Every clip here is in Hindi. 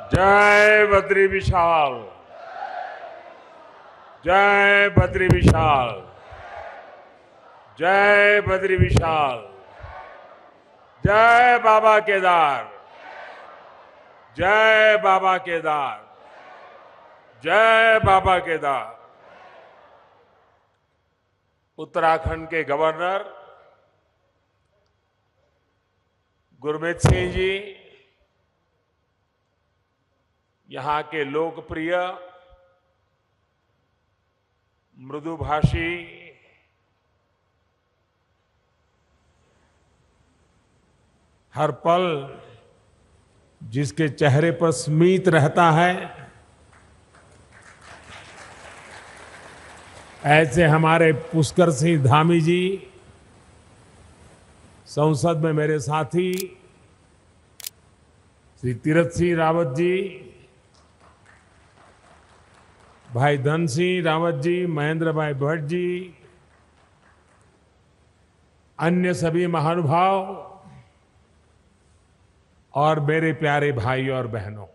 जय बद्री विशाल, जय बद्री विशाल, जय बद्री विशाल, जय बाबा केदार, जय बाबा केदार, जय बाबा केदार। उत्तराखंड के गवर्नर गुरमीत सिंह जी, यहां के लोकप्रिय मृदुभाषी हर पल जिसके चेहरे पर स्मित रहता है, ऐसे हमारे पुष्कर सिंह धामी जी, संसद में मेरे साथी श्री तीरथ सिंह रावत जी, भाई धन सिंह रावत जी, महेंद्र भाई भट्ट जी, अन्य सभी महानुभाव और मेरे प्यारे भाई और बहनों,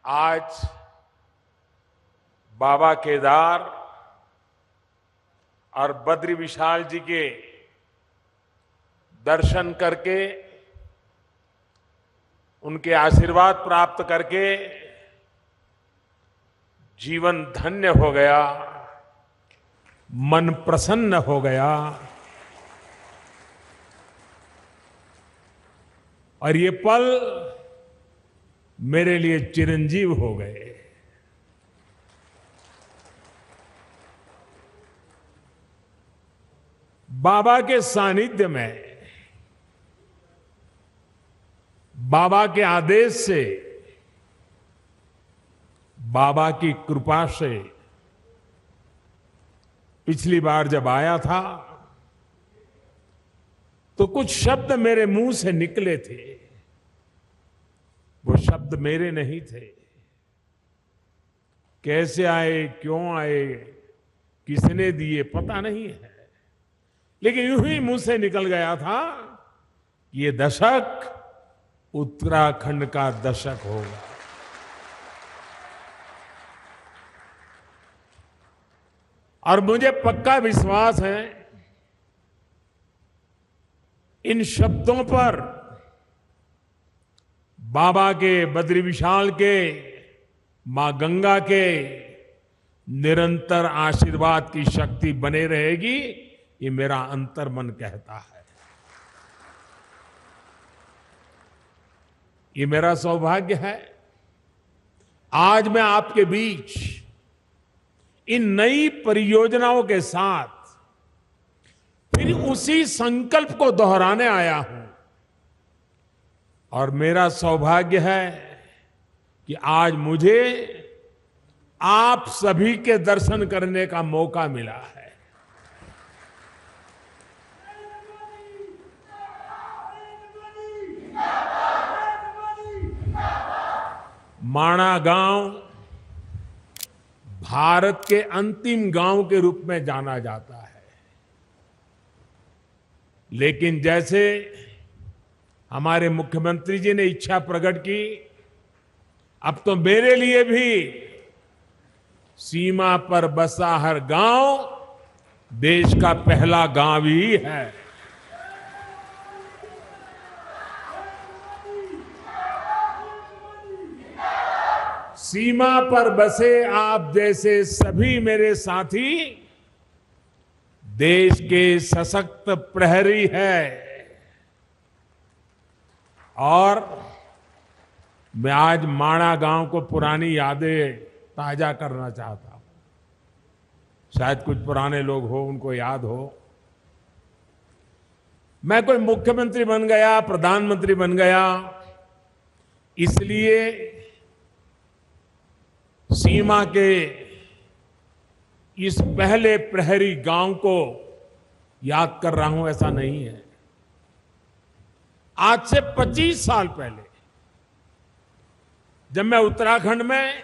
आज बाबा केदार और बद्री विशाल जी के दर्शन करके, उनके आशीर्वाद प्राप्त करके जीवन धन्य हो गया, मन प्रसन्न हो गया। और ये पल मेरे लिए चिरंजीव हो गए। बाबा के सानिध्य में, बाबा के आदेश से, बाबा की कृपा से पिछली बार जब आया था तो कुछ शब्द मेरे मुंह से निकले थे। वो शब्द मेरे नहीं थे। कैसे आए, क्यों आए, किसने दिए, पता नहीं है, लेकिन यूं ही मुंह से निकल गया था कि ये दशक उत्तराखंड का दशक होगा। और मुझे पक्का विश्वास है इन शब्दों पर बाबा के, बद्री विशाल के, मां गंगा के निरंतर आशीर्वाद की शक्ति बने रहेगी, ये मेरा अंतर्मन कहता है। ये मेरा सौभाग्य है आज मैं आपके बीच इन नई परियोजनाओं के साथ फिर उसी संकल्प को दोहराने आया हूं। और मेरा सौभाग्य है कि आज मुझे आप सभी के दर्शन करने का मौका मिला है। माणा गांव भारत के अंतिम गांव के रूप में जाना जाता है, लेकिन जैसे हमारे मुख्यमंत्री जी ने इच्छा प्रकट की, अब तो मेरे लिए भी सीमा पर बसा हर गांव देश का पहला गांव ही है। सीमा पर बसे आप जैसे सभी मेरे साथी देश के सशक्त प्रहरी है। और मैं आज माणा गांव को पुरानी यादें ताजा करना चाहता हूं। शायद कुछ पुराने लोग हो, उनको याद हो, मैं कोई मुख्यमंत्री बन गया, प्रधानमंत्री बन गया, इसलिए सीमा के इस पहले प्रहरी गांव को याद कर रहा हूं, ऐसा नहीं है। आज से 25 साल पहले जब मैं उत्तराखंड में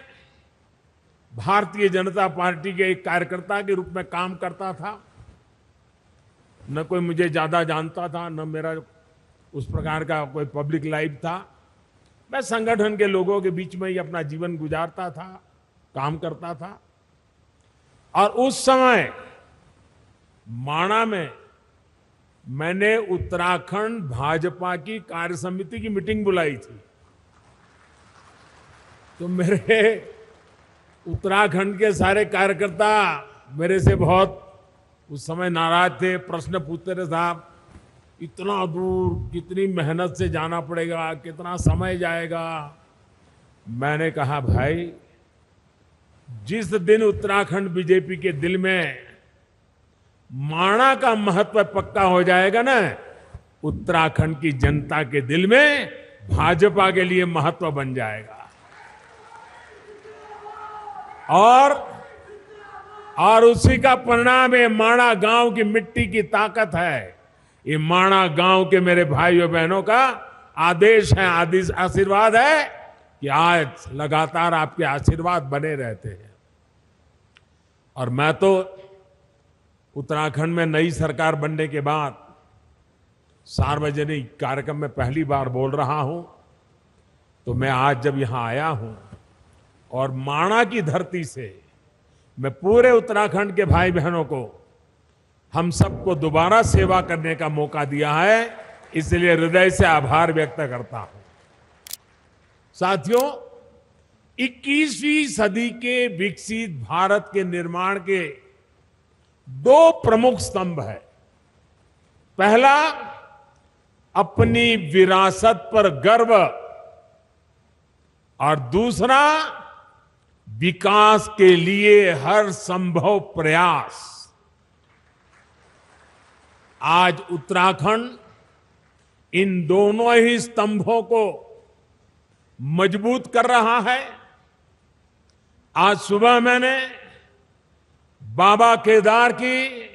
भारतीय जनता पार्टी के एक कार्यकर्ता के रूप में काम करता था, न कोई मुझे ज्यादा जानता था, न मेरा उस प्रकार का कोई पब्लिक लाइफ था, मैं संगठन के लोगों के बीच में ही अपना जीवन गुजारता था, काम करता था। और उस समय माणा में मैंने उत्तराखंड भाजपा की कार्य समिति की मीटिंग बुलाई थी। तो मेरे उत्तराखंड के सारे कार्यकर्ता मेरे से बहुत उस समय नाराज थे, प्रश्न पूछते थे, साहब इतना दूर कितनी मेहनत से जाना पड़ेगा, कितना समय जाएगा। मैंने कहा भाई, जिस दिन उत्तराखंड बीजेपी के दिल में माणा का महत्व पक्का हो जाएगा ना, उत्तराखंड की जनता के दिल में भाजपा के लिए महत्व बन जाएगा। और उसी का परिणाम ये माणा गांव की मिट्टी की ताकत है। ये माणा गांव के मेरे भाइयों बहनों का आदेश है, आशीर्वाद है कि आज लगातार आपके आशीर्वाद बने रहते हैं। और मैं तो उत्तराखंड में नई सरकार बनने के बाद सार्वजनिक कार्यक्रम में पहली बार बोल रहा हूं। तो मैं आज जब यहां आया हूं और माणा की धरती से मैं पूरे उत्तराखंड के भाई बहनों को, हम सबको दोबारा सेवा करने का मौका दिया है, इसलिए हृदय से आभार व्यक्त करता हूं। साथियों, 21वीं सदी के विकसित भारत के निर्माण के दो प्रमुख स्तंभ है। पहला, अपनी विरासत पर गर्व, और दूसरा, विकास के लिए हर संभव प्रयास। आज उत्तराखंड इन दोनों ही स्तंभों को मजबूत कर रहा है। आज सुबह मैंने बाबा केदार की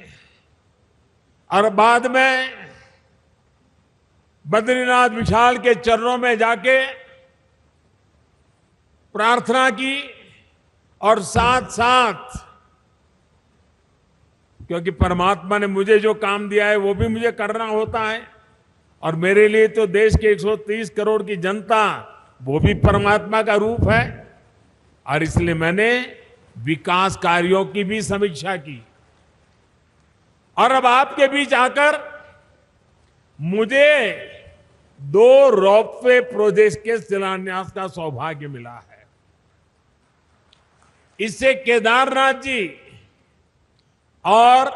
और बाद में बद्रीनाथ विशाल के चरणों में जाके प्रार्थना की, और साथ साथ, क्योंकि परमात्मा ने मुझे जो काम दिया है वो भी मुझे करना होता है, और मेरे लिए तो देश के 130 करोड़ की जनता वो भी परमात्मा का रूप है। और इसलिए मैंने विकास कार्यों की भी समीक्षा की। और अब आपके बीच आकर मुझे 2 रोपवे प्रोजेक्ट के शिलान्यास का सौभाग्य मिला है। इससे केदारनाथ जी और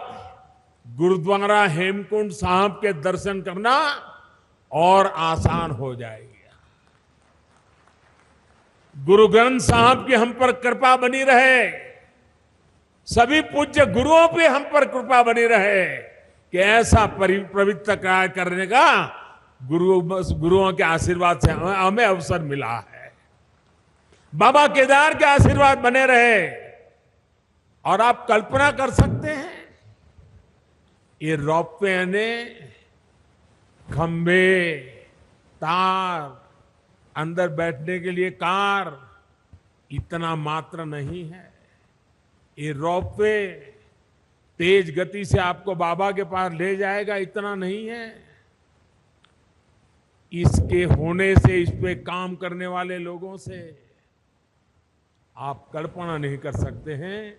गुरुद्वारा हेमकुंड साहब के दर्शन करना और आसान हो जाएगा। गुरु ग्रंथ साहब की हम पर कृपा बनी रहे, सभी पूज्य गुरुओं पे हम पर कृपा बनी रहे कि ऐसा पवित्र कार्य करने का गुरुओं के आशीर्वाद से हमें अवसर मिला है। बाबा केदार के आशीर्वाद बने रहे। और आप कल्पना कर सकते हैं, ये रोपवे ने खंबे, तार, अंदर बैठने के लिए कार, इतना मात्र नहीं है। ये रोपवे तेज गति से आपको बाबा के पास ले जाएगा, इतना नहीं है। इसके होने से, इस पे काम करने वाले लोगों से आप कल्पना नहीं कर सकते हैं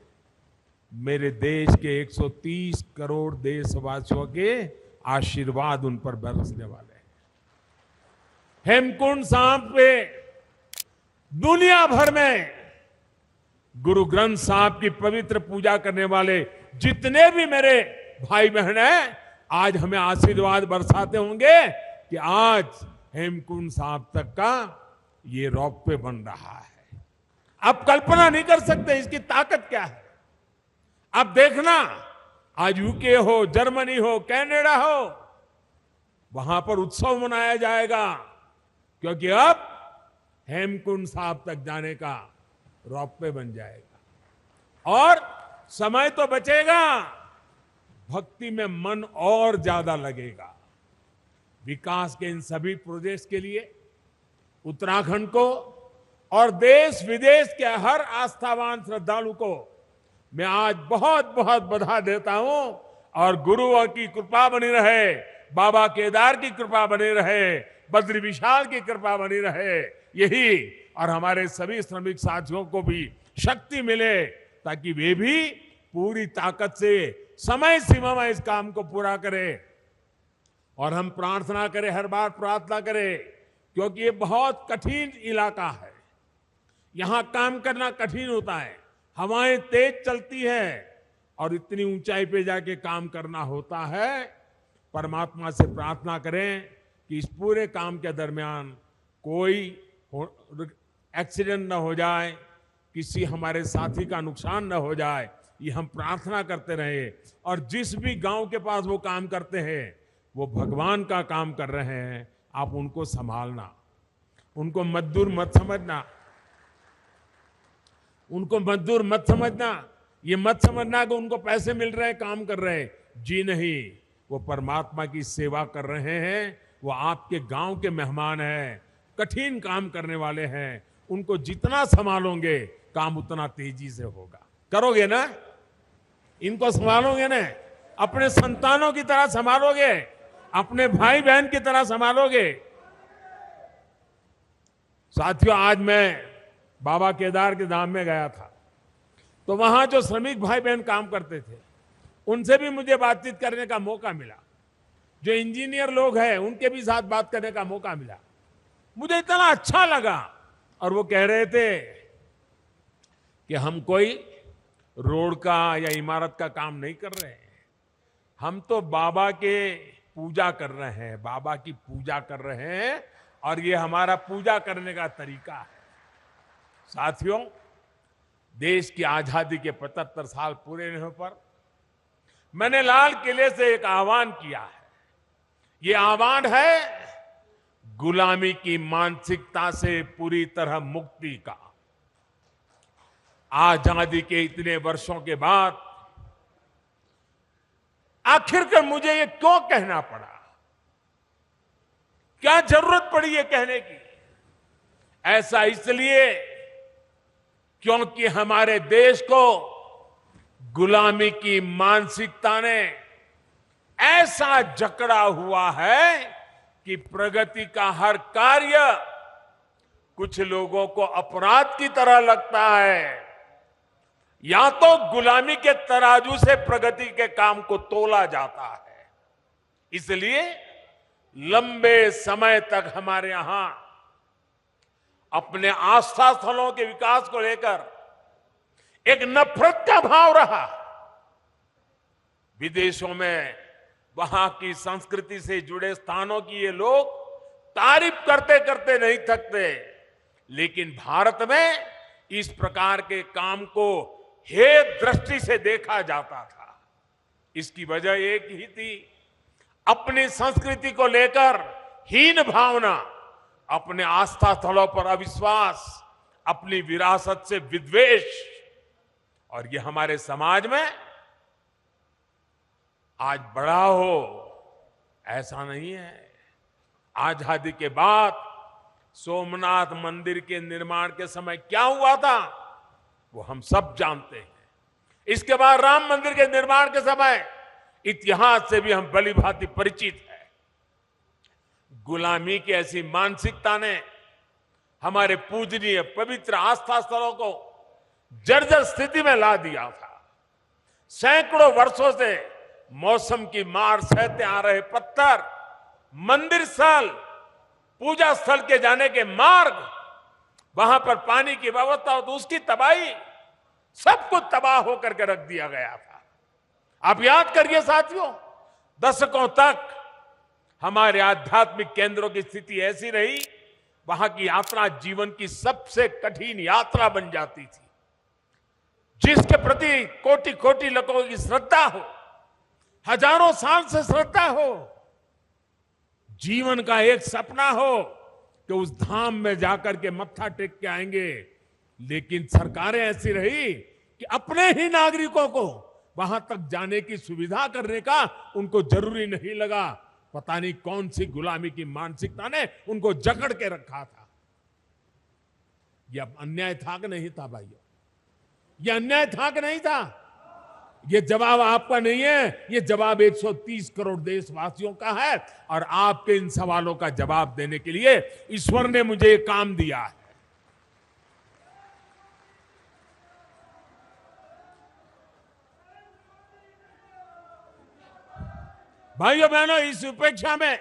मेरे देश के 130 करोड़ देशवासियों के आशीर्वाद उन पर बरसने वाले हैं। हेमकुंड साहब पे दुनिया भर में गुरु ग्रंथ साहब की पवित्र पूजा करने वाले जितने भी मेरे भाई बहन हैं, आज हमें आशीर्वाद बरसाते होंगे कि आज हेमकुंड साहब तक का ये रोपवे बन रहा है। आप कल्पना नहीं कर सकते इसकी ताकत क्या है। आप देखना, आज यूके हो, जर्मनी हो, कनाडा हो, वहां पर उत्सव मनाया जाएगा, क्योंकि अब हेमकुंड साहब तक जाने का रोपवे बन जाएगा। और समय तो बचेगा, भक्ति में मन और ज्यादा लगेगा। विकास के इन सभी प्रोजेक्ट्स के लिए उत्तराखंड को और देश विदेश के हर आस्थावान श्रद्धालु को मैं आज बहुत बहुत बधाई देता हूं। और गुरुओं की कृपा बनी रहे, बाबा केदार की कृपा बनी रहे, बद्री विशाल की कृपा बनी रहे, यही, और हमारे सभी श्रमिक साथियों को भी शक्ति मिले ताकि वे भी पूरी ताकत से समय सीमा में इस काम को पूरा करें। और हम प्रार्थना करें, हर बार प्रार्थना करें, क्योंकि ये बहुत कठिन इलाका है, यहां काम करना कठिन होता है, हवाएं तेज चलती है और इतनी ऊंचाई पे जाके काम करना होता है। परमात्मा से प्रार्थना करें कि इस पूरे काम के दरमियान कोई एक्सीडेंट न हो जाए, किसी हमारे साथी का नुकसान न हो जाए, ये हम प्रार्थना करते रहे। और जिस भी गांव के पास वो काम करते हैं, वो भगवान का काम कर रहे हैं, आप उनको संभालना, उनको मजदूर मत समझना, उनको मजदूर मत समझना, ये मत समझना कि उनको पैसे मिल रहे हैं, काम कर रहे हैं। जी नहीं, वो परमात्मा की सेवा कर रहे हैं, वो आपके गांव के मेहमान हैं, कठिन काम करने वाले हैं। उनको जितना संभालोगे काम उतना तेजी से होगा। करोगे ना? इनको संभालोगे ना? अपने संतानों की तरह संभालोगे, अपने भाई बहन की तरह संभालोगे। साथियों, आज मैं बाबा केदार के धाम में गया था, तो वहां जो श्रमिक भाई बहन काम करते थे, उनसे भी मुझे बातचीत करने का मौका मिला। जो इंजीनियर लोग हैं, उनके भी साथ बात करने का मौका मिला। मुझे इतना अच्छा लगा। और वो कह रहे थे कि हम कोई रोड का या इमारत का काम नहीं कर रहे हैं, हम तो बाबा के पूजा कर रहे हैं, बाबा की पूजा कर रहे हैं, और ये हमारा पूजा करने का तरीका है। साथियों, देश की आजादी के 75 साल पूरे होने पर मैंने लाल किले से एक आह्वान किया है। ये आह्वान है गुलामी की मानसिकता से पूरी तरह मुक्ति का। आजादी के इतने वर्षों के बाद आखिरकार मुझे ये क्यों कहना पड़ा? क्या जरूरत पड़ी ये कहने की? ऐसा इसलिए क्योंकि हमारे देश को गुलामी की मानसिकता ने ऐसा जकड़ा हुआ है कि प्रगति का हर कार्य कुछ लोगों को अपराध की तरह लगता है। या तो गुलामी के तराजू से प्रगति के काम को तोला जाता है। इसलिए लंबे समय तक हमारे यहां अपने आस्था स्थलों के विकास को लेकर एक नफरत का भाव रहा। विदेशों में वहां की संस्कृति से जुड़े स्थानों की ये लोग तारीफ करते करते नहीं थकते, लेकिन भारत में इस प्रकार के काम को हे दृष्टि से देखा जाता था। इसकी वजह एक ही थी, अपनी संस्कृति को लेकर हीन भावना, अपने आस्था स्थलों पर अविश्वास, अपनी विरासत से विद्वेष। और ये हमारे समाज में आज बड़ा हो ऐसा नहीं है। आजादी के बाद सोमनाथ मंदिर के निर्माण के समय क्या हुआ था वो हम सब जानते हैं। इसके बाद राम मंदिर के निर्माण के समय इतिहास से भी हम भली भांति परिचित हैं। गुलामी की ऐसी मानसिकता ने हमारे पूजनीय पवित्र आस्था स्थलों को जर्जर स्थिति में ला दिया था। सैकड़ों वर्षों से मौसम की मार सहते आ रहे पत्थर, मंदिर स्थल, पूजा स्थल के जाने के मार्ग, वहां पर पानी की व्यवस्था, तो उसकी तबाही, सब कुछ तबाह होकर के रख दिया गया था। आप याद करिए साथियों, दशकों तक हमारे आध्यात्मिक केंद्रों की स्थिति ऐसी रही, वहां की यात्रा जीवन की सबसे कठिन यात्रा बन जाती थी। जिसके प्रति कोटि कोटि लोगों की श्रद्धा हो, हजारों साल से श्रद्धा हो, जीवन का एक सपना हो कि उस धाम में जाकर के मत्था टेक के आएंगे, लेकिन सरकारें ऐसी रही कि अपने ही नागरिकों को वहां तक जाने की सुविधा करने का उनको जरूरी नहीं लगा। पता नहीं कौन सी गुलामी की मानसिकता ने उनको जकड़ के रखा था। यह अन्याय था कि नहीं था भाइयों? यह अन्याय था कि नहीं था? ये जवाब आपका नहीं है, ये जवाब 130 करोड़ देशवासियों का है। और आपके इन सवालों का जवाब देने के लिए ईश्वर ने मुझे ये काम दिया है। भाइयों बहनों, इस उपेक्षा में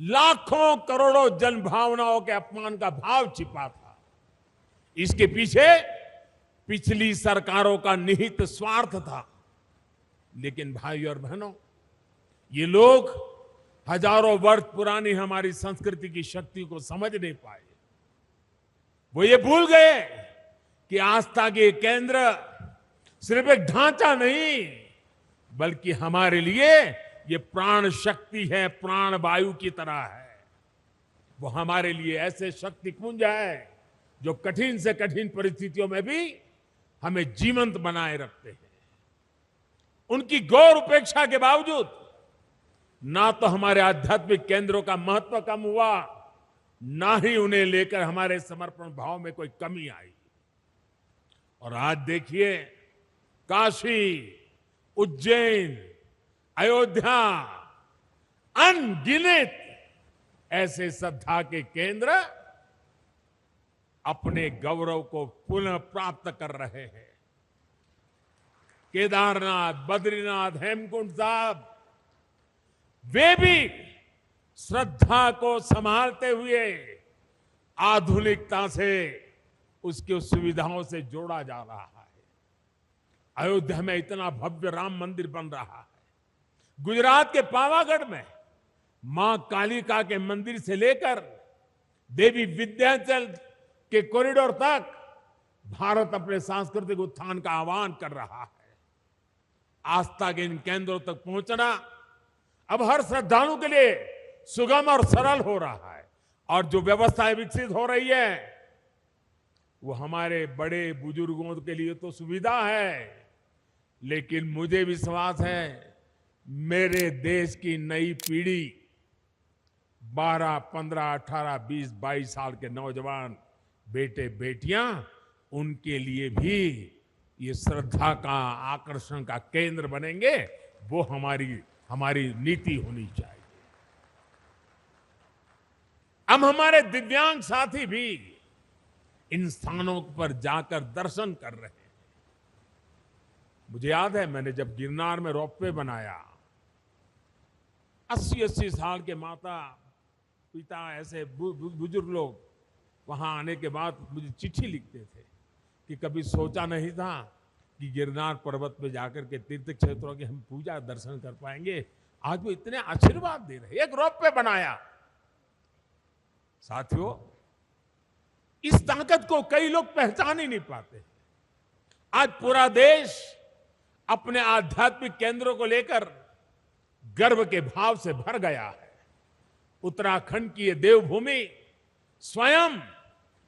लाखों करोड़ों जन भावनाओं के अपमान का भाव छिपा था। इसके पीछे पिछली सरकारों का निहित स्वार्थ था। लेकिन भाइयों और बहनों, ये लोग हजारों वर्ष पुरानी हमारी संस्कृति की शक्ति को समझ नहीं पाए। वो ये भूल गए कि आस्था के केंद्र सिर्फ एक ढांचा नहीं, बल्कि हमारे लिए ये प्राण शक्ति है, प्राण वायु की तरह है। वो हमारे लिए ऐसे शक्ति पुंज है जो कठिन से कठिन परिस्थितियों में भी हमें जीवंत बनाए रखते हैं। उनकी गौर उपेक्षा के बावजूद ना तो हमारे आध्यात्मिक केंद्रों का महत्व कम हुआ, ना ही उन्हें लेकर हमारे समर्पण भाव में कोई कमी आई। और आज देखिए, काशी, उज्जैन, अयोध्या, अनगिनत ऐसे श्रद्धा के केंद्र अपने गौरव को पुनः प्राप्त कर रहे हैं। केदारनाथ, बद्रीनाथ, हेमकुंड साहब, वे भी श्रद्धा को संभालते हुए आधुनिकता से उसकी सुविधाओं से जोड़ा जा रहा है। अयोध्या में इतना भव्य राम मंदिर बन रहा है। गुजरात के पावागढ़ में मां कालिका के मंदिर से लेकर देवी विंध्याचल के कॉरिडोर तक भारत अपने सांस्कृतिक उत्थान का आह्वान कर रहा है। आस्था के इन केंद्रों तक पहुंचना अब हर श्रद्धालु के लिए सुगम और सरल हो रहा है। और जो व्यवस्थाएं विकसित हो रही है, वो हमारे बड़े बुजुर्गों के लिए तो सुविधा है, लेकिन मुझे विश्वास है मेरे देश की नई पीढ़ी 12, 15, 18, 20, 22 साल के नौजवान बेटे बेटियां, उनके लिए भी ये श्रद्धा का आकर्षण का केंद्र बनेंगे। वो हमारी नीति होनी चाहिए। अब हमारे दिव्यांग साथी भी इन स्थानों पर जाकर दर्शन कर रहे हैं। मुझे याद है, मैंने जब गिरनार में रोपवे बनाया, 80-80 साल के माता पिता ऐसे बुजुर्ग लोग वहां आने के बाद मुझे चिट्ठी लिखते थे कि कभी सोचा नहीं था कि गिरनार पर्वत पे जाकर के तीर्थ क्षेत्रों की हम पूजा दर्शन कर पाएंगे। आज वो इतने आशीर्वाद दे रहे हैं। एक रोपवे बनाया। साथियों, इस ताकत को कई लोग पहचान ही नहीं पाते। आज पूरा देश अपने आध्यात्मिक केंद्रों को लेकर गर्व के भाव से भर गया है। उत्तराखंड की ये देवभूमि स्वयं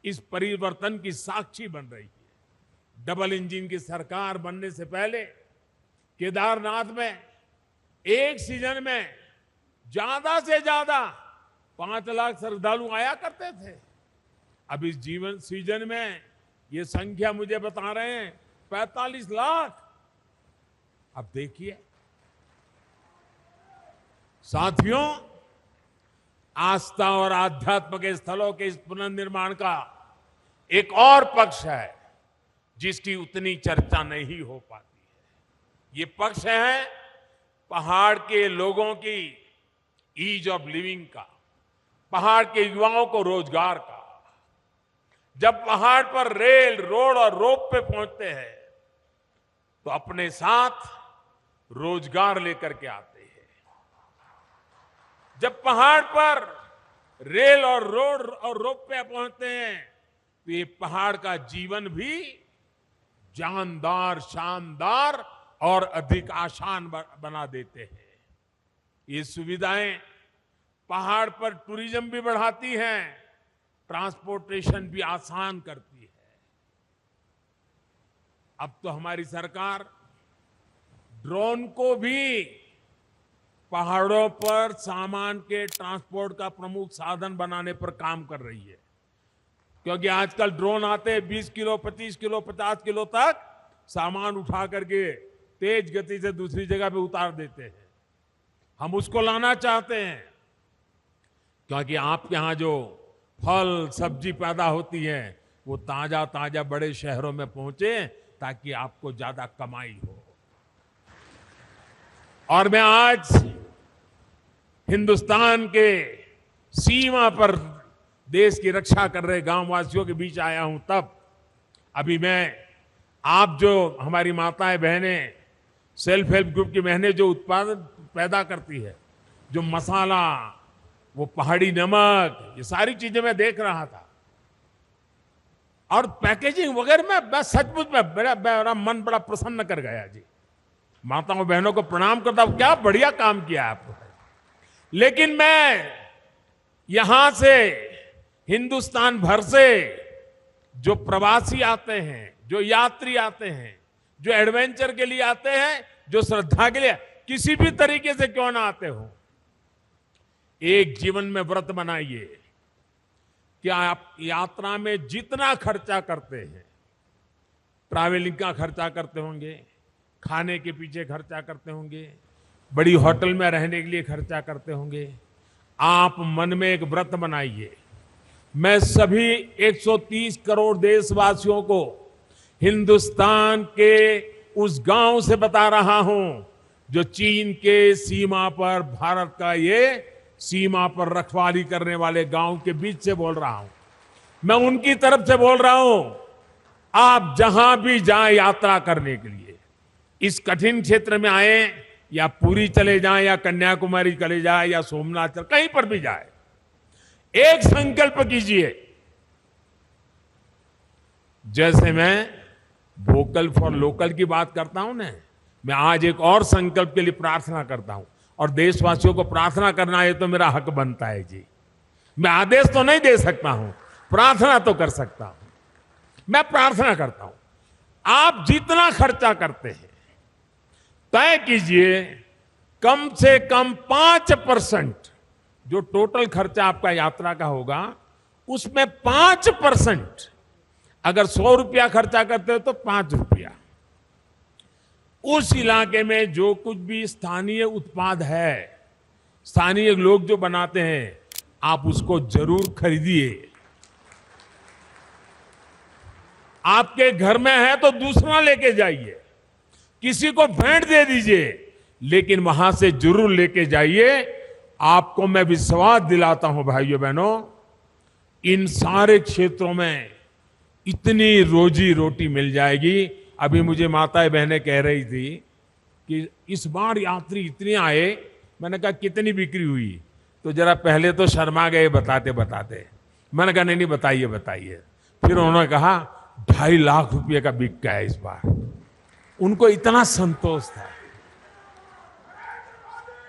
इस परिवर्तन की साक्षी बन रही है। डबल इंजन की सरकार बनने से पहले केदारनाथ में एक सीजन में ज्यादा से ज्यादा 5 लाख श्रद्धालु आया करते थे। अब इस सीजन में ये संख्या मुझे बता रहे हैं 45 लाख। अब देखिए साथियों, आस्था और आध्यात्म के स्थलों के इस पुनर्निर्माण का एक और पक्ष है जिसकी उतनी चर्चा नहीं हो पाती है। ये पक्ष है पहाड़ के लोगों की ईज ऑफ लिविंग का, पहाड़ के युवाओं को रोजगार का। जब पहाड़ पर रेल, रोड और रोप पे पहुंचते हैं तो अपने साथ रोजगार लेकर के आते हैं। जब पहाड़ पर रेल और रोड और रोप पे पहुंचते हैं तो ये पहाड़ का जीवन भी जानदार, शानदार और अधिक आसान बना देते हैं। ये सुविधाएं पहाड़ पर टूरिज्म भी बढ़ाती हैं, ट्रांसपोर्टेशन भी आसान करती है। अब तो हमारी सरकार ड्रोन को भी पहाड़ों पर सामान के ट्रांसपोर्ट का प्रमुख साधन बनाने पर काम कर रही है। क्योंकि आजकल ड्रोन आते हैं 20 किलो, 25 किलो, 50 किलो तक सामान उठा करके तेज गति से दूसरी जगह पे उतार देते हैं। हम उसको लाना चाहते हैं, क्योंकि आपके यहां जो फल सब्जी पैदा होती है वो ताजा ताजा बड़े शहरों में पहुंचे, ताकि आपको ज्यादा कमाई हो। और मैं आज हिंदुस्तान के सीमा पर देश की रक्षा कर रहे गांववासियों के बीच आया हूं। तब अभी मैं, आप जो हमारी माताएं बहनें, सेल्फ हेल्प ग्रुप की बहनें जो उत्पादन पैदा करती है, जो मसाला, वो पहाड़ी नमक, ये सारी चीजें मैं देख रहा था। और पैकेजिंग वगैरह में मैं सचमुच में मेरा मन बड़ा प्रसन्न कर गया जी। माताओं बहनों को प्रणाम करता हूं, क्या बढ़िया काम किया आपने। लेकिन मैं यहां से, हिंदुस्तान भर से जो प्रवासी आते हैं, जो यात्री आते हैं, जो एडवेंचर के लिए आते हैं, जो श्रद्धा के लिए, किसी भी तरीके से क्यों ना आते हो, एक जीवन में व्रत बनाइए कि आप यात्रा में जितना खर्चा करते हैं, ट्रैवलिंग का खर्चा करते होंगे, खाने के पीछे खर्चा करते होंगे, बड़ी होटल में रहने के लिए खर्चा करते होंगे, आप मन में एक व्रत बनाइए। मैं सभी 130 करोड़ देशवासियों को हिंदुस्तान के उस गांव से बता रहा हूं जो चीन के सीमा पर, भारत का ये सीमा पर रखवाली करने वाले गांव के बीच से बोल रहा हूं। मैं उनकी तरफ से बोल रहा हूं, आप जहां भी जाएं यात्रा करने के लिए, इस कठिन क्षेत्र में आए, या पुरी चले जाएं, या कन्याकुमारी चले जाएं, या सोमनाथ, कहीं पर भी जाए, एक संकल्प कीजिए। जैसे मैं वोकल फॉर लोकल की बात करता हूं ना, मैं आज एक और संकल्प के लिए प्रार्थना करता हूं। और देशवासियों को प्रार्थना करना है तो मेरा हक बनता है जी। मैं आदेश तो नहीं दे सकता हूं, प्रार्थना तो कर सकता हूं। मैं प्रार्थना करता हूं, आप जितना खर्चा करते हैं तय कीजिए, कम से कम 5%, जो टोटल खर्चा आपका यात्रा का होगा उसमें 5%, अगर 100 रुपया खर्चा करते हो तो 5 रुपया, उस इलाके में जो कुछ भी स्थानीय उत्पाद है, स्थानीय लोग जो बनाते हैं, आप उसको जरूर खरीदिए। आपके घर में है तो दूसरा लेके जाइए, किसी को भेंट दे दीजिए, लेकिन वहां से जरूर लेके जाइए। आपको मैं विश्वास दिलाता हूं भाइयों बहनों, इन सारे क्षेत्रों में इतनी रोजी रोटी मिल जाएगी। अभी मुझे माताएं बहनें कह रही थी कि इस बार यात्री इतने आए। मैंने कहा कितनी बिक्री हुई, तो जरा पहले तो शर्मा गए बताते बताते। मैंने कहा नहीं बताइए बताइए। फिर उन्होंने कहा 2.5 लाख रुपए का बिक गया इस बार। उनको इतना संतोष था।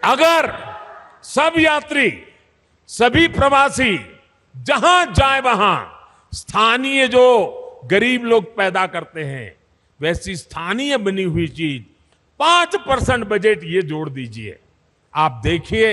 अगर सब यात्री, सभी प्रवासी जहां जाए वहां स्थानीय जो गरीब लोग पैदा करते हैं, वैसी स्थानीय बनी हुई चीज 5% बजट ये जोड़ दीजिए। आप देखिए,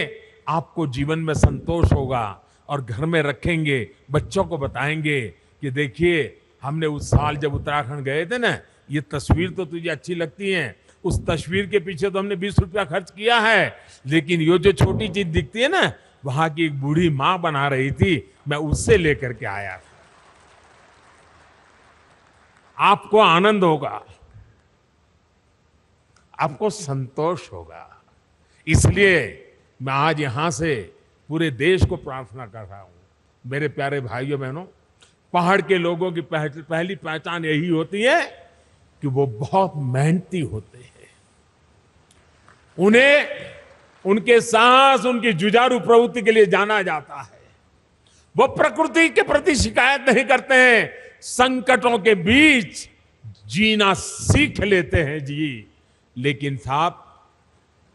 आपको जीवन में संतोष होगा। और घर में रखेंगे, बच्चों को बताएंगे कि देखिए हमने उस साल जब उत्तराखंड गए थे ना, ये तस्वीर तो तुझे अच्छी लगती है, उस तस्वीर के पीछे तो हमने 20 रुपया खर्च किया है, लेकिन ये जो छोटी चीज दिखती है ना, वहां की एक बूढ़ी मां बना रही थी, मैं उससे लेकर के आया था। आपको आनंद होगा, आपको संतोष होगा। इसलिए मैं आज यहां से पूरे देश को प्रार्थना कर रहा हूं। मेरे प्यारे भाइयों बहनों, पहाड़ के लोगों की पहली पहचान यही होती है कि वो बहुत मेहनती होते हैं। उन्हें उनके साहस, उनकी जुझारू प्रवृत्ति के लिए जाना जाता है। वो प्रकृति के प्रति शिकायत नहीं करते हैं, संकटों के बीच जीना सीख लेते हैं जी। लेकिन साहब,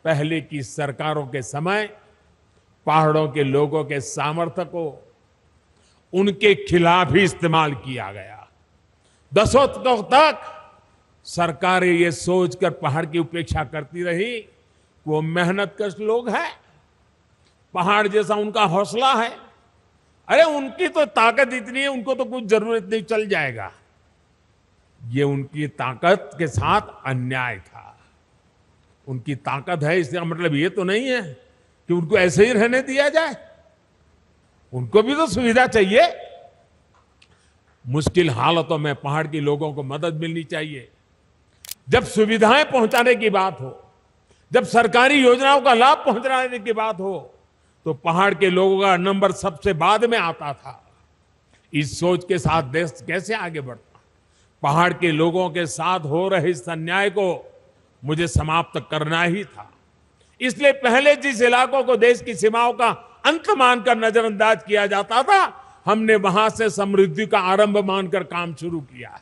पहले की सरकारों के समय पहाड़ों के लोगों के सामर्थ्य को उनके खिलाफ ही इस्तेमाल किया गया। दशकों तक सरकारें ये सोचकर पहाड़ की उपेक्षा करती रही, वो मेहनतकश लोग हैं, पहाड़ जैसा उनका हौसला है, अरे उनकी तो ताकत इतनी है, उनको तो कुछ जरूरत नहीं, चल जाएगा। ये उनकी ताकत के साथ अन्याय था। उनकी ताकत है, इसका मतलब ये तो नहीं है कि उनको ऐसे ही रहने दिया जाए। उनको भी तो सुविधा चाहिए। मुश्किल हालातों में पहाड़ के लोगों को मदद मिलनी चाहिए। जब सुविधाएं पहुंचाने की बात हो, जब सरकारी योजनाओं का लाभ पहुंचाने की बात हो, तो पहाड़ के लोगों का नंबर सबसे बाद में आता था। इस सोच के साथ देश कैसे आगे बढ़ता? पहाड़ के लोगों के साथ हो रहे इस अन्याय को मुझे समाप्त करना ही था। इसलिए पहले जिस इलाकों को देश की सीमाओं का अंत मानकर नजरअंदाज किया जाता था, हमने वहां से समृद्धि का आरंभ मानकर काम शुरू किया है।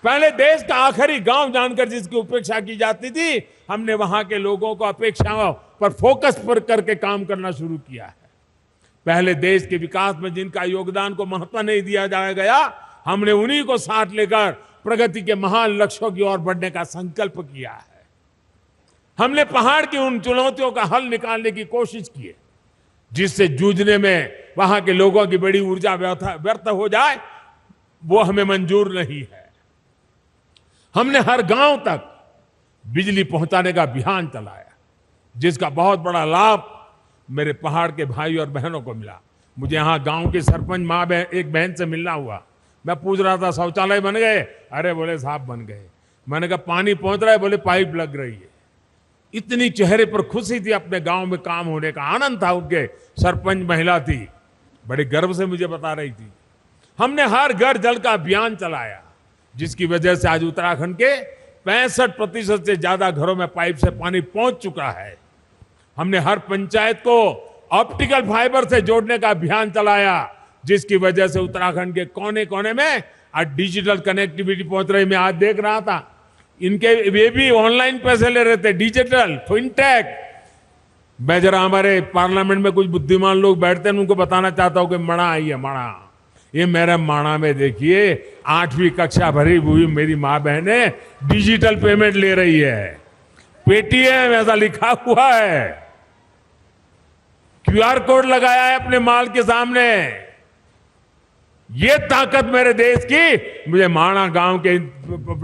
पहले देश का आखिरी गांव जानकर जिसकी उपेक्षा की जाती थी, हमने वहां के लोगों को अपेक्षाओं पर फोकस पर करके काम करना शुरू किया है। पहले देश के विकास में जिनका योगदान को महत्व नहीं दिया जाया गया, हमने उन्हीं को साथ लेकर प्रगति के महान लक्ष्यों की ओर बढ़ने का संकल्प किया है। हमने पहाड़ की उन चुनौतियों का हल निकालने की कोशिश की है, जिससे जूझने में वहां के लोगों की बड़ी ऊर्जा व्यर्थ हो जाए, वो हमें मंजूर नहीं है। हमने हर गांव तक बिजली पहुंचाने का अभियान चलाया, जिसका बहुत बड़ा लाभ मेरे पहाड़ के भाई और बहनों को मिला। मुझे यहां गांव के सरपंच मां एक बहन से मिलना हुआ। मैं पूछ रहा था शौचालय बन गए? अरे बोले साहब बन गए। मैंने कहा पानी पहुंच रहा है? बोले पाइप लग रही है। इतनी चेहरे पर खुशी थी, अपने गांव में काम होने का आनंद था। उनके सरपंच महिला थी, बड़े गर्व से मुझे बता रही थी। हमने हर घर जल का अभियान चलाया, जिसकी वजह से आज उत्तराखंड के 65% से ज्यादा घरों में पाइप से पानी पहुंच चुका है। हमने हर पंचायत को ऑप्टिकल फाइबर से जोड़ने का अभियान चलाया, जिसकी वजह से उत्तराखंड के कोने कोने में आज डिजिटल कनेक्टिविटी पहुंच रही। मैं आज देख रहा था, इनके वे भी ऑनलाइन पैसे ले रहे थे, डिजिटल फिनटेक। मैं जरा हमारे पार्लियामेंट में कुछ बुद्धिमान लोग बैठते हैं, उनको बताना चाहता हूं कि मणा आई है, मणा। ये मेरा माणा में देखिए 8वीं कक्षा भरी हुई मेरी माँ बहने डिजिटल पेमेंट ले रही है। पेटीएम ऐसा लिखा हुआ है, क्यूआर कोड लगाया है अपने माल के सामने। ये ताकत मेरे देश की मुझे माणा गांव के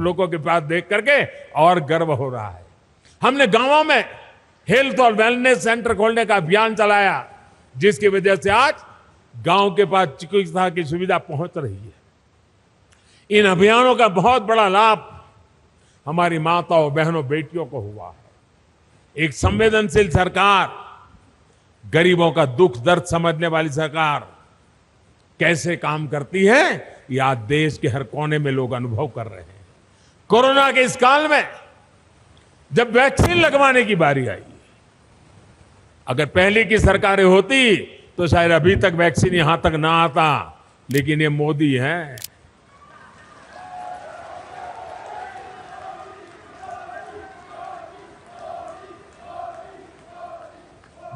लोगों के पास देख करके और गर्व हो रहा है। हमने गांवों में हेल्थ और वेलनेस सेंटर खोलने का अभियान चलाया, जिसकी वजह से आज गांव के पास चिकित्सा की सुविधा पहुंच रही है। इन अभियानों का बहुत बड़ा लाभ हमारी माताओं, बहनों, बेटियों को हुआ है। एक संवेदनशील सरकार, गरीबों का दुख दर्द समझने वाली सरकार कैसे काम करती है, ये आज देश के हर कोने में लोग अनुभव कर रहे हैं। कोरोना के इस काल में जब वैक्सीन लगवाने की बारी आई, अगर पहले की सरकारें होती तो शायद अभी तक वैक्सीन यहां तक ना आता, लेकिन ये मोदी है।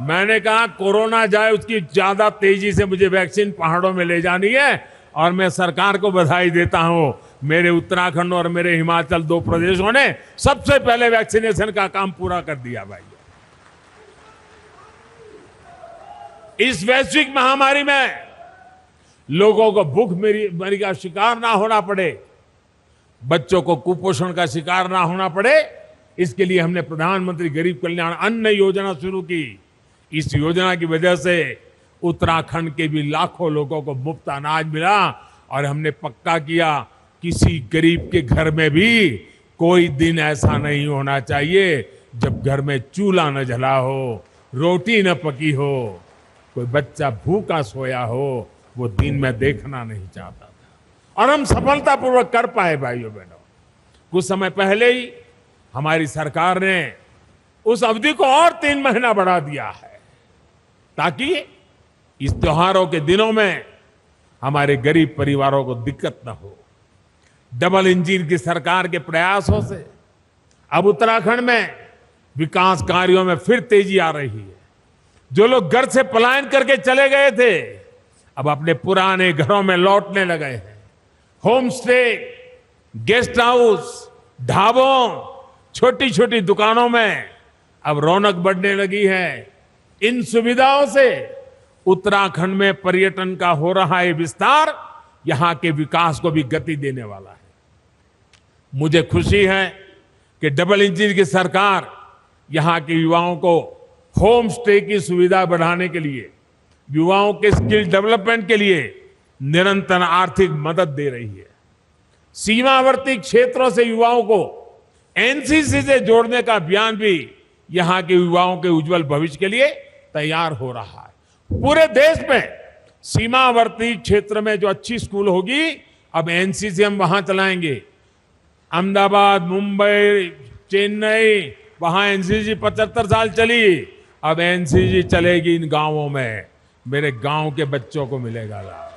मैंने कहा कोरोना जाए उसकी ज्यादा तेजी से मुझे वैक्सीन पहाड़ों में ले जानी है, और मैं सरकार को बधाई देता हूं। मेरे उत्तराखंड और मेरे हिमाचल 2 प्रदेशों ने सबसे पहले वैक्सीनेशन का काम पूरा कर दिया भाई। इस वैश्विक महामारी में लोगों को भूखमरी का शिकार ना होना पड़े, बच्चों को कुपोषण का शिकार ना होना पड़े, इसके लिए हमने प्रधानमंत्री गरीब कल्याण अन्न योजना शुरू की। इस योजना की वजह से उत्तराखंड के भी लाखों लोगों को मुफ्त अनाज मिला, और हमने पक्का किया किसी गरीब के घर में भी कोई दिन ऐसा नहीं होना चाहिए जब घर में चूल्हा न जला हो, रोटी न पकी हो, कोई बच्चा भूखा सोया हो। वो दिन मैं देखना नहीं चाहता था, और हम सफलतापूर्वक कर पाए भाइयों बहनों। कुछ समय पहले ही हमारी सरकार ने उस अवधि को और 3 महीना बढ़ा दिया है, ताकि इस त्योहारों के दिनों में हमारे गरीब परिवारों को दिक्कत न हो। डबल इंजन की सरकार के प्रयासों से अब उत्तराखंड में विकास कार्यों में फिर तेजी आ रही है। जो लोग घर से पलायन करके चले गए थे, अब अपने पुराने घरों में लौटने लगे हैं। होम स्टे, गेस्ट हाउस, ढाबों, छोटी छोटी दुकानों में अब रौनक बढ़ने लगी है। इन सुविधाओं से उत्तराखंड में पर्यटन का हो रहा है विस्तार, यहां के विकास को भी गति देने वाला है। मुझे खुशी है कि डबल इंजन की सरकार यहां के युवाओं को होम स्टे की सुविधा बढ़ाने के लिए, युवाओं के स्किल डेवलपमेंट के लिए निरंतर आर्थिक मदद दे रही है। सीमावर्ती क्षेत्रों से युवाओं को एनसीसी से जोड़ने का अभियान भी यहां के युवाओं के उज्जवल भविष्य के लिए तैयार हो रहा है। पूरे देश में सीमावर्ती क्षेत्र में जो अच्छी स्कूल होगी, अब एनसीसी हम वहां चलाएंगे। अहमदाबाद, मुंबई, चेन्नई, वहां एनसीसी 75 साल चली, अब एनसीसी चलेगी इन गांवों में। मेरे गांव के बच्चों को मिलेगा लाभ।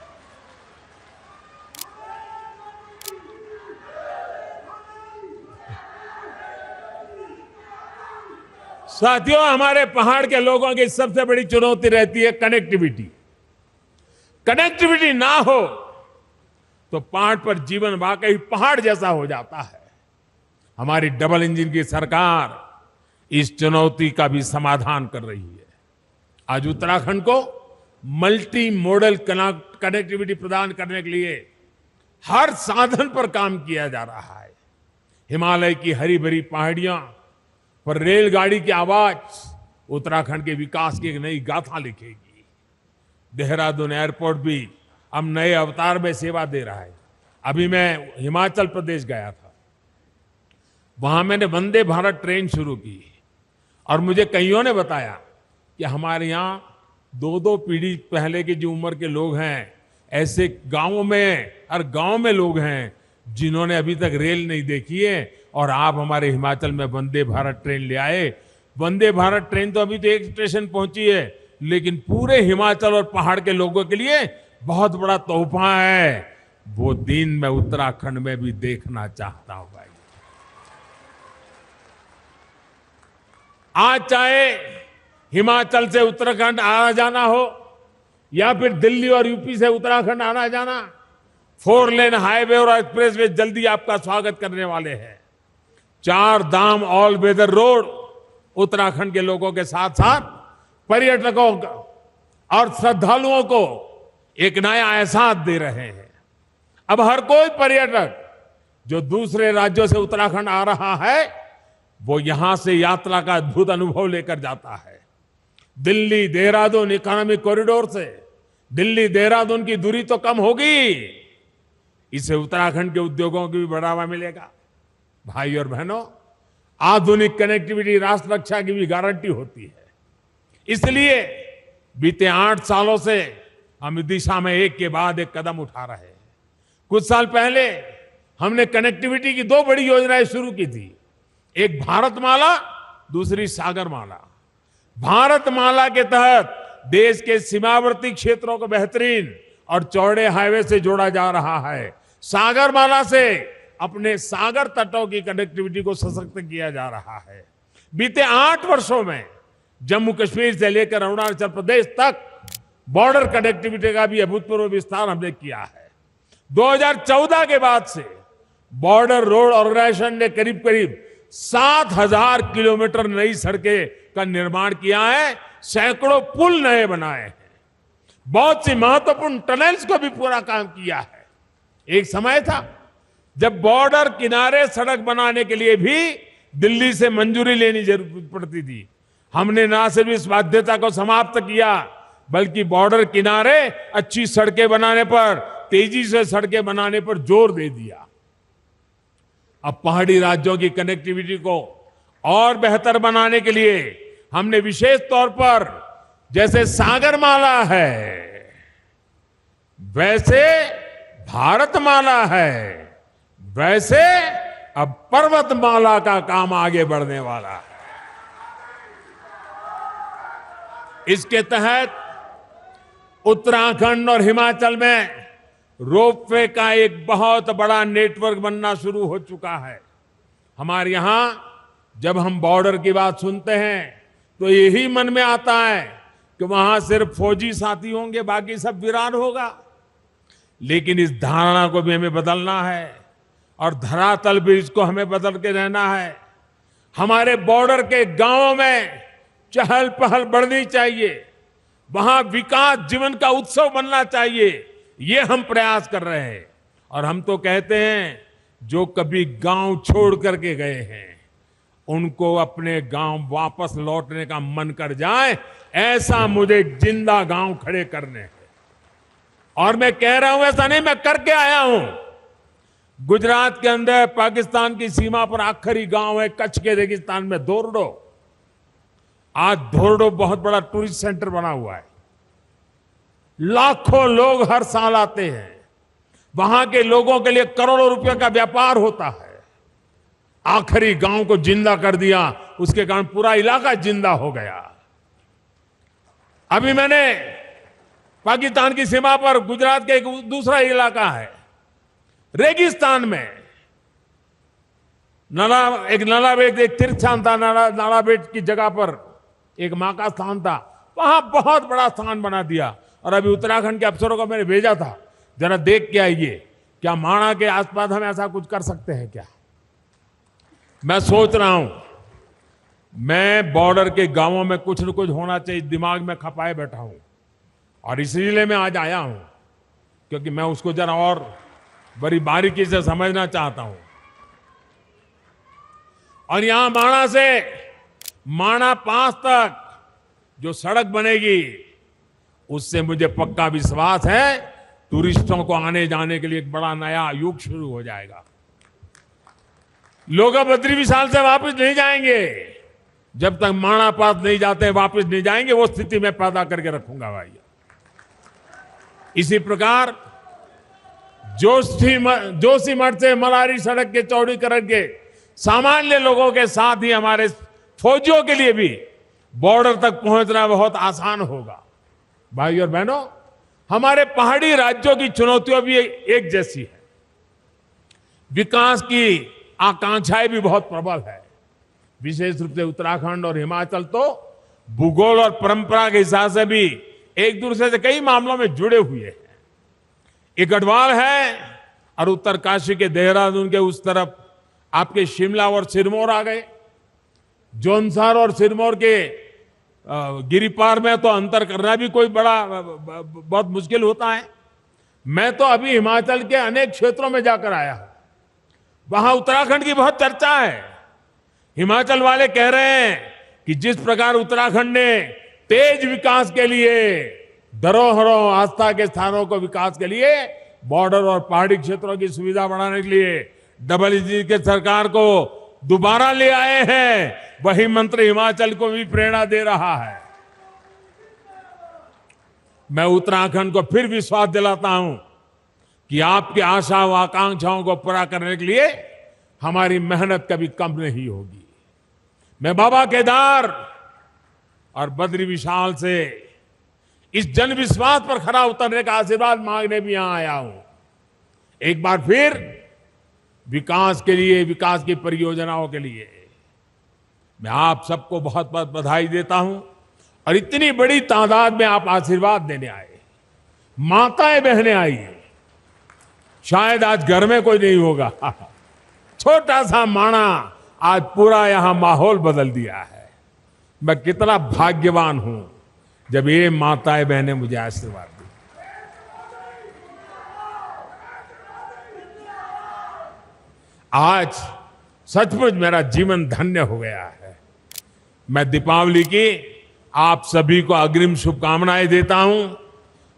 साथियों, हमारे पहाड़ के लोगों की सबसे बड़ी चुनौती रहती है कनेक्टिविटी। कनेक्टिविटी ना हो तो पहाड़ पर जीवन वाकई पहाड़ जैसा हो जाता है। हमारी डबल इंजन की सरकार इस चुनौती का भी समाधान कर रही है। आज उत्तराखंड को मल्टी मॉडल कनेक्टिविटी प्रदान करने के लिए हर साधन पर काम किया जा रहा है। हिमालय की हरी भरी पहाड़ियां पर रेलगाड़ी की आवाज उत्तराखंड के विकास की एक नई गाथा लिखेगी। देहरादून एयरपोर्ट भी अब नए अवतार में सेवा दे रहा है। अभी मैं हिमाचल प्रदेश गया था, वहां मैंने वंदे भारत ट्रेन शुरू की और मुझे कईयों ने बताया कि हमारे यहाँ 2-2 पीढ़ी पहले की जो उम्र के लोग हैं, ऐसे गांवों में, हर गांव में लोग हैं जिन्होंने अभी तक रेल नहीं देखी है, और आप हमारे हिमाचल में वंदे भारत ट्रेन ले आए। वंदे भारत ट्रेन तो अभी तो एक स्टेशन पहुंची है, लेकिन पूरे हिमाचल और पहाड़ के लोगों के लिए बहुत बड़ा तोहफा है। वो दिन मैं उत्तराखंड में भी देखना चाहता हूं भाई। आज चाहे हिमाचल से उत्तराखंड आना जाना हो या फिर दिल्ली और यूपी से उत्तराखंड आना जाना, 4 लेन हाईवे और एक्सप्रेसवे जल्दी आपका स्वागत करने वाले हैं। 4 धाम ऑल वेदर रोड उत्तराखंड के लोगों के साथ साथ पर्यटकों और श्रद्धालुओं को एक नया एहसास दे रहे हैं। अब हर कोई पर्यटक जो दूसरे राज्यों से उत्तराखंड आ रहा है, वो यहां से यात्रा का अद्भुत अनुभव लेकर जाता है। दिल्ली देहरादून इकोनॉमिक कॉरिडोर से दिल्ली देहरादून की दूरी तो कम होगी, इससे उत्तराखंड के उद्योगों को भी बढ़ावा मिलेगा। भाई और बहनों, आधुनिक कनेक्टिविटी राष्ट्र रक्षा की भी गारंटी होती है। इसलिए बीते 8 सालों से हम इस दिशा में एक के बाद एक कदम उठा रहे हैं। कुछ साल पहले हमने कनेक्टिविटी की 2 बड़ी योजनाएं शुरू की थी, एक भारतमाला, दूसरी सागरमाला। भारतमाला के तहत देश के सीमावर्ती क्षेत्रों को बेहतरीन और चौड़े हाईवे से जोड़ा जा रहा है। सागरमाला से अपने सागर तटों की कनेक्टिविटी को सशक्त किया जा रहा है। बीते 8 वर्षों में जम्मू कश्मीर से लेकर अरुणाचल प्रदेश तक बॉर्डर कनेक्टिविटी का भी अभूतपूर्व विस्तार हमने किया है। 2014 के बाद से बॉर्डर रोड ऑर्गेनाइजेशन ने करीब करीब 7,000 किलोमीटर नई सड़कें का निर्माण किया है, सैकड़ों पुल नए बनाए हैं, बहुत सी महत्वपूर्ण टनल्स को भी पूरा काम किया है। एक समय था जब बॉर्डर किनारे सड़क बनाने के लिए भी दिल्ली से मंजूरी लेनी जरूरत पड़ती थी। हमने न सिर्फ इस बाध्यता को समाप्त किया, बल्कि बॉर्डर किनारे अच्छी सड़कें बनाने पर, तेजी से सड़कें बनाने पर जोर दे दिया। अब पहाड़ी राज्यों की कनेक्टिविटी को और बेहतर बनाने के लिए हमने विशेष तौर पर, जैसे सागरमाला है वैसे भारतमाला है, वैसे अब पर्वतमाला का काम आगे बढ़ने वाला है। इसके तहत उत्तराखंड और हिमाचल में रोपवे का एक बहुत बड़ा नेटवर्क बनना शुरू हो चुका है। हमारे यहां जब हम बॉर्डर की बात सुनते हैं तो यही मन में आता है कि वहां सिर्फ फौजी साथी होंगे, बाकी सब वीरान होगा। लेकिन इस धारणा को भी हमें बदलना है और धरातल भी इसको हमें बदल के रहना है। हमारे बॉर्डर के गांवों में चहल पहल बढ़नी चाहिए, वहां विकास जीवन का उत्सव बनना चाहिए। ये हम प्रयास कर रहे हैं। और हम तो कहते हैं, जो कभी गांव छोड़ करके गए हैं उनको अपने गांव वापस लौटने का मन कर जाए, ऐसा मुझे जिंदा गांव खड़े करने हैं। और मैं कह रहा हूं ऐसा नहीं, मैं करके आया हूं। गुजरात के अंदर पाकिस्तान की सीमा पर आखिरी गांव है कच्छ के रेगिस्तान में धोरडो। आज धोरडो बहुत बड़ा टूरिस्ट सेंटर बना हुआ है। लाखों लोग हर साल आते हैं। वहां के लोगों के लिए करोड़ों रुपए का व्यापार होता है। आखिरी गांव को जिंदा कर दिया, उसके कारण पूरा इलाका जिंदा हो गया। अभी मैंने पाकिस्तान की सीमा पर गुजरात के एक दूसरा इलाका है रेगिस्तान में, नालाबेट एक तीर्थ स्थान था। नालाबेट की जगह पर एक मां का स्थान था, वहां बहुत बड़ा स्थान बना दिया। और अभी उत्तराखंड के अफसरों को मैंने भेजा था, जरा देख के आइए क्या माणा के आसपास हम ऐसा कुछ कर सकते हैं क्या। मैं सोच रहा हूं, मैं बॉर्डर के गांवों में कुछ न कुछ होना चाहिए दिमाग में खपाए बैठा हूं, और इसलिए मैं आज आया हूं क्योंकि मैं उसको जरा और बड़ी बारीकी से समझना चाहता हूं। और यहां माणा से माणा पास तक जो सड़क बनेगी, उससे मुझे पक्का विश्वास है टूरिस्टों को आने जाने के लिए एक बड़ा नया युग शुरू हो जाएगा। लोग अब बद्री विशाल से वापस नहीं जाएंगे जब तक माणा पास नहीं जाते, वापस नहीं जाएंगे। वो स्थिति मैं पैदा करके रखूंगा भाई। इसी प्रकार जोशीमठ से मलारी सड़क के चौड़ीकरण के सामान्य लोगों के साथ ही हमारे फौजियों के लिए भी बॉर्डर तक पहुंचना बहुत आसान होगा। भाई और बहनों, हमारे पहाड़ी राज्यों की चुनौतियां भी एक जैसी है। विकास की आकांक्षाएं भी बहुत प्रबल है। विशेष रूप से उत्तराखंड और हिमाचल तो भूगोल और परंपरा के हिसाब से भी एक दूसरे से कई मामलों में जुड़े हुए हैं। एक गढ़वाल है और उत्तरकाशी के देहरादून के उस तरफ आपके शिमला और सिरमौर आ गए। जौनसार और सिरमौर के गिरिपार में तो अंतर करना भी कोई बहुत मुश्किल होता है। मैं तो अभी हिमाचल के अनेक क्षेत्रों में जाकर आया हूं, वहां उत्तराखंड की बहुत चर्चा है। हिमाचल वाले कह रहे हैं कि जिस प्रकार उत्तराखंड ने तेज विकास के लिए, धरोहरों, आस्था के स्थानों को विकास के लिए, बॉर्डर और पहाड़ी क्षेत्रों की सुविधा बढ़ाने के लिए डबल-इंजन के सरकार को दोबारा ले आए हैं, वही मंत्र हिमाचल को भी प्रेरणा दे रहा है। मैं उत्तराखंड को फिर विश्वास दिलाता हूं कि आपकी आशा व आकांक्षाओं को पूरा करने के लिए हमारी मेहनत कभी कम नहीं होगी। मैं बाबा केदार और बद्री विशाल से इस जन विश्वास पर खरा उतरने का आशीर्वाद मांगने भी यहां आया हूं। एक बार फिर विकास के लिए, विकास की परियोजनाओं के लिए मैं आप सबको बहुत बहुत बधाई देता हूं। और इतनी बड़ी तादाद में आप आशीर्वाद देने आए, माताएं बहनें आई। शायद आज घर में कोई नहीं होगा, छोटा सा माणा आज पूरा यहां माहौल बदल दिया है। मैं कितना भाग्यवान हूं जब ये माताएं बहनें मुझे आशीर्वाद दी। आज सचमुच मेरा जीवन धन्य हो गया है। मैं दीपावली की आप सभी को अग्रिम शुभकामनाएं देता हूं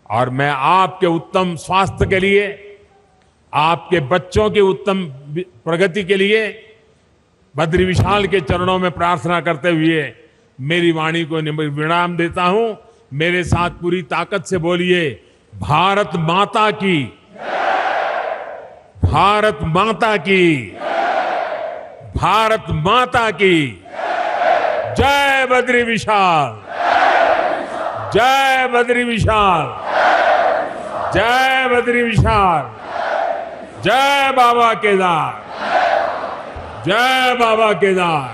और मैं आपके उत्तम स्वास्थ्य के लिए, आपके बच्चों की उत्तम प्रगति के लिए बद्री विशाल के चरणों में प्रार्थना करते हुए मेरी वाणी को विराम देता हूं। मेरे साथ पूरी ताकत से बोलिए, भारत माता की, भारत माता की, भारत माता की जय बद्री विशाल, जय बद्री विशाल, जय बद्री विशाल, जय बाबा केदार, जय बाबा केदार,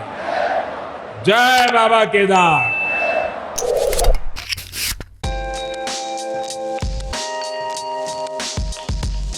जय बाबा केदार।